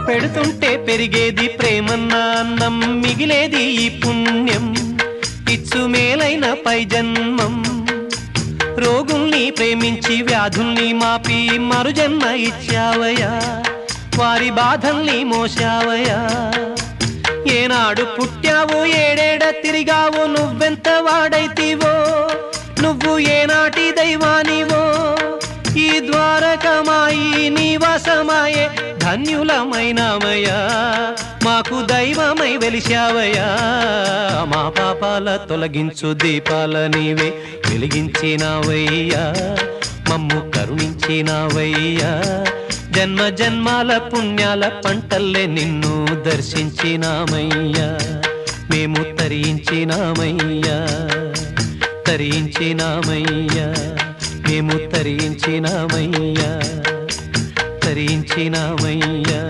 పెడుతుంటే పెరిగేది ప్రేమన్న అన్నం, మిగిలేది ఈ పుణ్యం ఇచ్చు మేలైన పై జన్మం. రోగుల్ని ప్రేమించి వ్యాధుల్ని మాపి మరుజన్మ ఇచ్చావయ్యా, వారి బాధల్ని మోసావయ్యా. ఏనాడు పుట్టావు ఏడేడ తిరిగావు, నువ్వెంత వాడైతివో, నువ్వు ఏనాటి దైవానివో. ఈ ద్వారకమాయి నివాసమాయే ధన్యులమైనామయ్యా, మాకు దైవమై వెలిశావయ్యా. మా పాపాల తొలగించు దీపాల నీవే వెలిగించినావయ్యా, మమ్ము కరుణించినావయ్యా. జన్మ జన్మాల పుణ్యాల పంటల్లే నిన్ను దర్శించినామయ్యా, మేము తరించినామయ్యా, తరించినామయ్యా, మేము తరించినామయ్యా, తరించినామయ్యా.